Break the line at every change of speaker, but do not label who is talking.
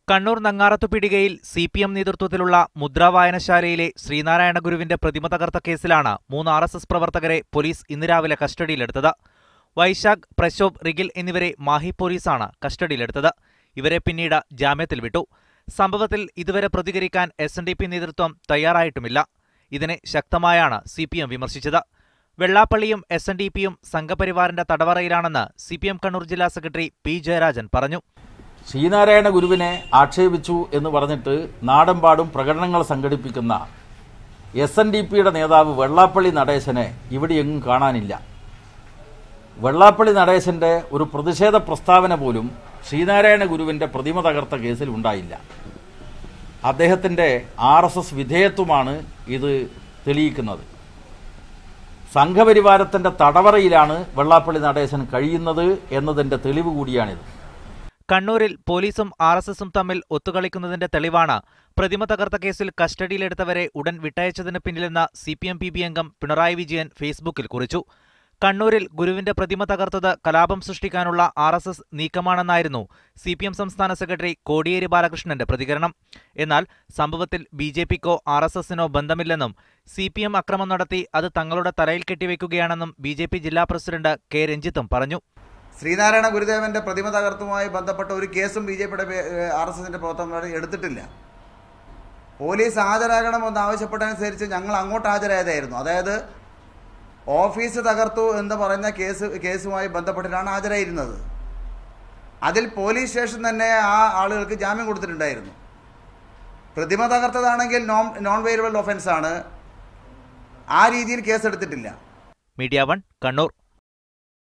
Kannur നങ്ങാറത്തുപീടികയിൽ CPM നേതൃത്വത്തിലുള്ള മുദ്രാവായനശാലയിലെ ശ്രീനാരായണ ഗുരുവിന്റെ പ്രതിമ തകർത്ത കേസിലാണ് 3 RSS പ്രവർത്തകരെ പോലീസ് ഇന്ന് രാവിലെ കസ്റ്റഡിയിലെടുത്തത്. വൈശാഖ്, പ്രശോഭ്, റിഗിൽ എന്നിവരെ മാഹി പോലീസാണ് കസ്റ്റഡിയിലെടുത്തത്. ഇവരെ പിന്നീട് ജാമ്യത്തിൽ വിട്ടു. സംഭവത്തിൽ ഇതുവരെ പ്രതികരിക്കാൻ SNDP നേതൃത്വം തയ്യാറായിട്ടുമില്ല. ഇതിനെ ശക്തമായാണ് CPM വിമർശിച്ചത്. വെള്ളാപ്പള്ളിയും SNDPയും സംഘപരിവാറിന്റെ തടവറയിലാണെന്ന് CPM കണ്ണൂർ ജില്ലാ സെക്രട്ടറി P. ജയരാജൻ പറഞ്ഞു.
ശ്രീനാരായണ ഗുരുവിനെ ആക്ഷേപിച്ചു എന്ന് പറഞ്ഞിട്ട് നാടെമ്പാടും പ്രകടനങ്ങൾ സംഘടിപ്പിക്കുന്ന SNDPയുടെ നേതാവ് വെള്ളാപ്പള്ളി നടേശനെ ഇവിടെയെങ്ങും കാണാനില്ല. വെള്ളാപ്പള്ളി നടേശന്റെ ഒരു പ്രതിഷേധ പ്രസ്താവന പോലും ശ്രീനാരായണ ഗുരുവിന്റെ പ്രതിമ തകർത്ത കേസിൽ ഉണ്ടായില്ല. അദ്ദേഹത്തിന്റെ RSS വിധേയത്വമാണ് ഇത് തെളിയിക്കുന്നത്. സംഘപരിവാരത്തിന്റെ തടവറയിലാണ് വെള്ളാപ്പള്ളി നടേശൻ കഴിയുന്നത് എന്നതിന്റെ തെളിവ് കൂടിയാണിത്.
കണ്ണൂരിൽ പോലീസും RSSും തമ്മിൽ ഒത്തുകളിക്കുന്നതിന്റെ തെളിവാണ് പ്രതിമ തകർത്ത കേസിൽ കസ്റ്റഡിയിലെടുത്തവരെ ഉടൻ വിട്ടയച്ചതിന് പിന്നിലെന്ന് CPM PB അംഗം പിണറായി വിജയൻ ഫേസ്ബുക്കിൽ കുറിച്ചു. കണ്ണൂരിൽ ഗുരുവിന്റെ പ്രതിമ തകർത്തത് കലാപം സൃഷ്ടിക്കാനുള്ള RSS നീക്കമാണെന്നായിരുന്നു CPM സംസ്ഥാന സെക്രട്ടറി കോടിയേരി ബാലകൃഷ്ണന്റെ പ്രതികരണം. എന്നാൽ സംഭവത്തിൽ BJPക്കോ RSSനോ ബന്ധമില്ലെന്നും CPM അക്രമം നടത്തി അത് തങ്ങളുടെ തലയിൽ കെട്ടിവെക്കുകയാണെന്നും BJP ജില്ലാ പ്രസിഡന്റ് K. രഞ്ജിത്തും പറഞ്ഞു.
ശ്രീനാരായണ ഗുരുദേവന്റെ പ്രതിമ തകർത്തുമായി ബന്ധപ്പെട്ട ഒരു കേസും BJPയുടെ RSSന്റെ പ്രവർത്തകന്മാർ എടുത്തിട്ടില്ല. പോലീസ് ഹാജരാകണമെന്ന് ആവശ്യപ്പെട്ടതനുസരിച്ച് ഞങ്ങൾ അങ്ങോട്ട് ഹാജരായതായിരുന്നു. അതായത് ഓഫീസ് തകർത്തു എന്ന് പറയുന്ന കേസുമായി ബന്ധപ്പെട്ടിട്ടാണ് ഹാജരായിരുന്നത്. അതിൽ പോലീസ് സ്റ്റേഷൻ തന്നെ ആ ആളുകൾക്ക് ജാമ്യം കൊടുത്തിട്ടുണ്ടായിരുന്നു. പ്രതിമ തകർത്തതാണെങ്കിൽ നോൺ വെയറബിൾ ഒഫൻസ് ആണ്. ആ രീതിയിൽ കേസെടുത്തിട്ടില്ല.
മീഡിയ 1 കണ്ണൂർ.